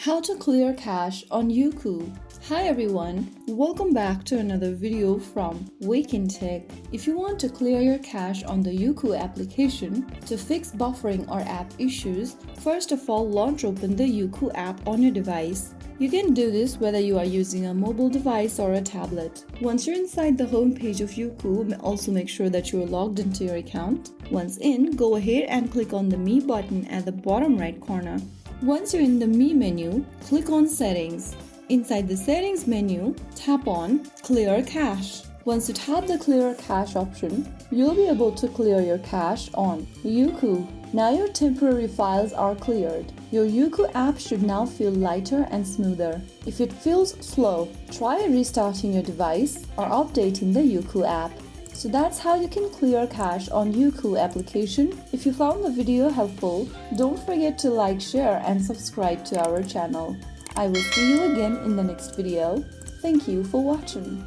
How to clear cache on Youku. Hi everyone, welcome back to another video from Wake&Tech. If you want to clear your cache on the Youku application to fix buffering or app issues, first of all launch open the Youku app on your device. You can do this whether you are using a mobile device or a tablet. Once you're inside the home page of Youku, also make sure that you are logged into your account. Once in, go ahead and click on the Me button at the bottom right corner. Once you're in the Me menu, click on Settings. Inside the Settings menu, tap on Clear Cache. Once you tap the Clear Cache option, you'll be able to clear your cache on Youku. Now your temporary files are cleared. Your Youku app should now feel lighter and smoother. If it feels slow, try restarting your device or updating the Youku app. So that's how you can clear cache on Youku application. If you found the video helpful, don't forget to like, share and subscribe to our channel. I will see you again in the next video. Thank you for watching.